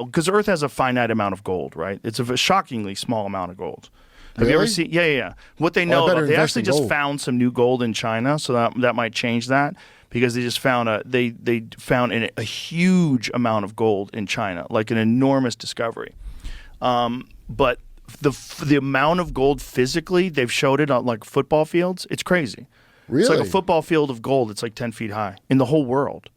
because Earth has a finite amount of gold, right? It's a shockingly small amount of gold. Have Really? you ever seen? Yeah. What they know better about, they invest actually in just gold. found some new gold in China, so that might change that, because they just found they found a huge amount of gold in China, like an enormous discovery. But the amount of gold physically, they've showed it on like football fields. It's crazy. Really? It's like a football field of gold. It's like 10 feet high in the whole world.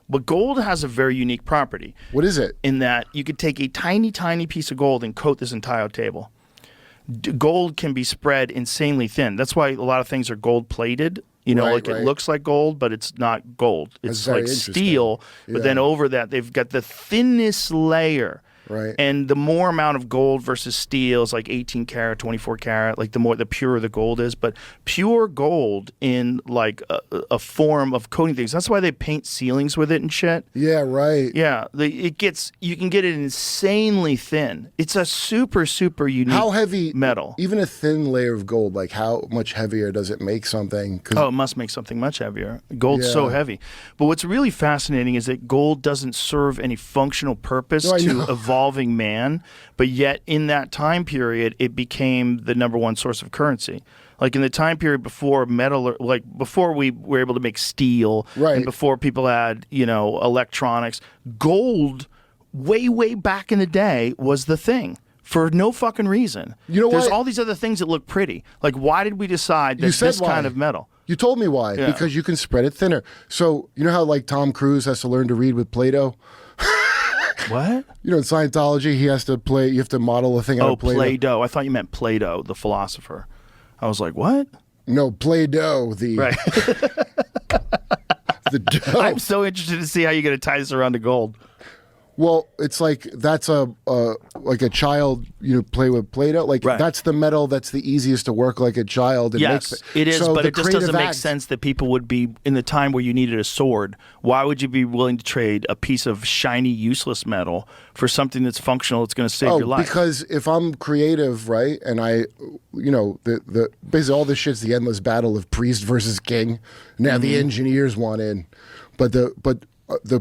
But gold has a very unique property. What is it? In that you could take a tiny, tiny piece of gold and coat this entire table. Gold can be spread insanely thin. That's why a lot of things are gold plated. You know, Right. it looks like gold, but it's not gold. It's very like interesting. steel, but then over that they've got the thinnest layer. Right. And the more amount of gold versus steel is like 18 karat, 24 karat, like the purer the gold is. But pure gold in like a form of coating things. That's why they paint ceilings with it and shit. Yeah, right. Yeah, you can get it insanely thin. It's a super, super unique How heavy metal. Even a thin layer of gold, like how much heavier does it make something? 'Cause Oh, it must make something much heavier. Gold's so Yeah. heavy. But what's really fascinating is that gold doesn't serve any functional purpose No, I to know. evolving man, but yet in that time period, it became the number one source of currency. Like in the time period before metal, like before we were able to make steel, Right. and before people had, electronics, gold way, way back in the day was the thing. For no fucking reason. You know There's why? all these other things that look pretty. Like, why did we decide that You said this why. kind of metal? You told me why. Yeah. Because you can spread it thinner. So you know how like Tom Cruise has to learn to read with Play-Doh? What? You know, in Scientology, you have to model a thing out Oh, of Play-Doh. Play-Doh. I thought you meant Plato, the philosopher. I was like, what? No, Play-Doh, the Right. the dough. I'm so interested to see how you're going to tie this around to gold. Well, it's like that's like a child, play with Play-Doh. Like Right. that's the metal that's the easiest to work like a child. And Yes, make it is, so but the it just creative doesn't make act- sense that people would be, in the time where you needed a sword, why would you be willing to trade a piece of shiny, useless metal for something that's functional, that's going to save your life? Because if I'm creative, right, and the basically all this shit's the endless battle of priest versus king. Now the engineers want in, but the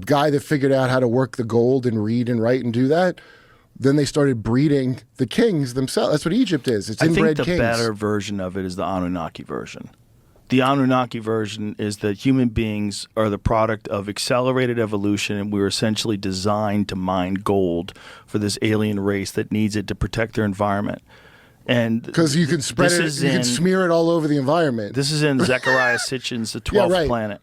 guy that figured out how to work the gold and read and write and do that, then they started breeding the kings themselves. That's what Egypt is. It's I think inbred the kings. better version of it is the Anunnaki version. The Anunnaki version is that human beings are the product of accelerated evolution, and we were essentially designed to mine gold for this alien race that needs it to protect their environment. And Because you can spread this it, is you can in- smear it all over the environment. This is in Zechariah Sitchin's The 12th right. Planet.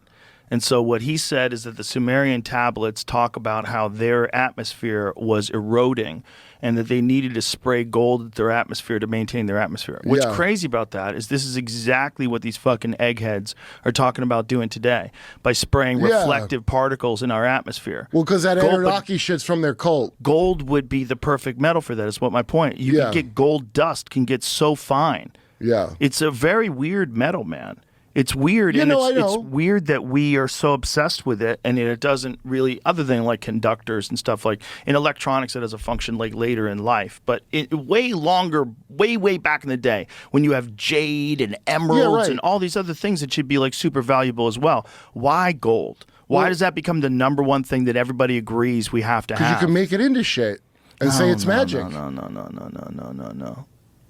And so what he said is that the Sumerian tablets talk about how their atmosphere was eroding and that they needed to spray gold at their atmosphere to maintain their atmosphere. What's Yeah. crazy about that is this is exactly what these fucking eggheads are talking about doing today by spraying Yeah. reflective particles in our atmosphere. Well, because that Gold- Anunnaki shit's from their cult. Gold would be the perfect metal for that, is what my point. You Yeah. can get gold dust, can get so fine. Yeah. It's a very weird metal, man. It's weird, You and know, I it's know. weird that we are so obsessed with it, and it doesn't really, other than like conductors and stuff, like in electronics, it has a function like later in life. But way longer, way back in the day, when you have jade and emeralds right. and all these other things that should be like super valuable as well. Why gold? Why Well- does that become the number one thing that everybody agrees we have to Because have? you can make it into shit and say it's magic.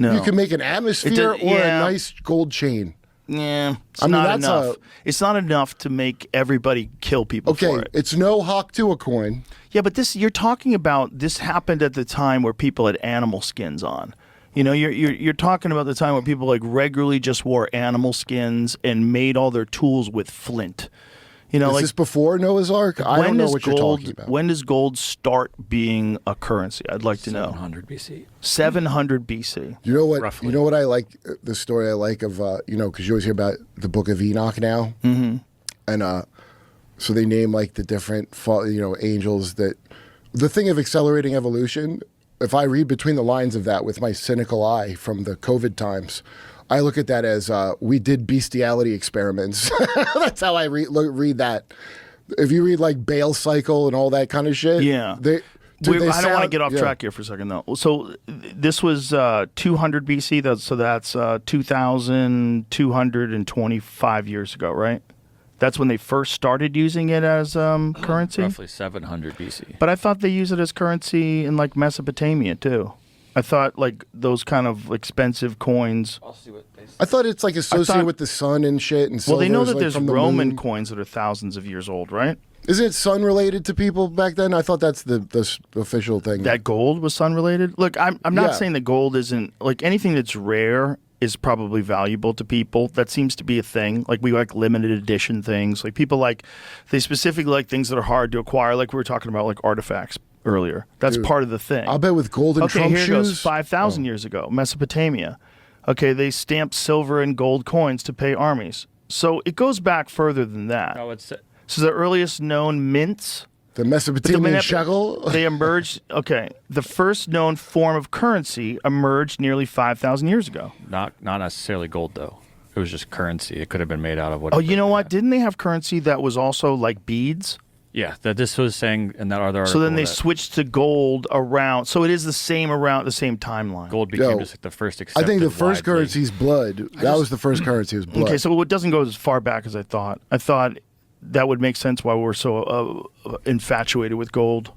No. You can make an atmosphere It does- or yeah. a nice gold chain. Yeah, it's I mean, not that's enough. It's not enough to make everybody kill people Okay, for it. it's no hawk to a coin. Yeah, but you're talking about this happened at the time where people had animal skins on. You know, you're talking about the time where people like regularly just wore animal skins and made all their tools with flint. You know, Is like this before Noah's Ark? I don't know what you're talking about. When does gold start being a currency? I'd like to know. 700 BC. 700 BC. You know what? Roughly. You know what I like. The story I like of because you always hear about the Book of Enoch now, and so they name like the different angels. That the thing of accelerating evolution. If I read between the lines of that with my cynical eye from the COVID times, I look at that as we did bestiality experiments. That's how I read that. If you read like Bale Cycle and all that kind of shit, Yeah. they I don't want to get off yeah. track here for a second, though. So this was 200 BC, so that's 2,225 years ago, right? That's when they first started using it as currency. Roughly 700 BC. But I thought they use it as currency in like Mesopotamia too. I thought like those kind of expensive coins. I'll see what they say. I thought it's like associated with the sun and shit. And Well, they know silver is, that like, there's from the Roman moon. coins that are thousands of years old, right? Isn't it sun related to people back then? I thought that's the official thing. That gold was sun related. Look, I'm not Yeah. saying that gold isn't like anything that's rare is probably valuable to people. That seems to be a thing. Like we like limited edition things. Like people like they specifically like things that are hard to acquire. Like we were talking about like artifacts earlier. That's Dude, part of the thing. I'll bet with golden Okay, Trump here it shoes. goes. 5,000 years ago, Mesopotamia. Okay, they stamped silver and gold coins to pay armies. So it goes back further than that. Oh, it's So the earliest known mints, The Mesopotamian Mene- shekel. they emerged. Okay, the first known form of currency emerged nearly 5,000 years ago. not necessarily gold though. It was just currency. It could have been made out of Oh, whatever. you know what? Didn't they have currency that was also like beads? Yeah, that this was saying in that other article. So then they that switched to gold around. So it is the same around the same timeline. gold became Yo, just like the first I accepted think the first widely. currency is blood. That was the first currency. Was blood. Okay, so it doesn't go as far back as I thought. I thought that would make sense why we're so infatuated with gold.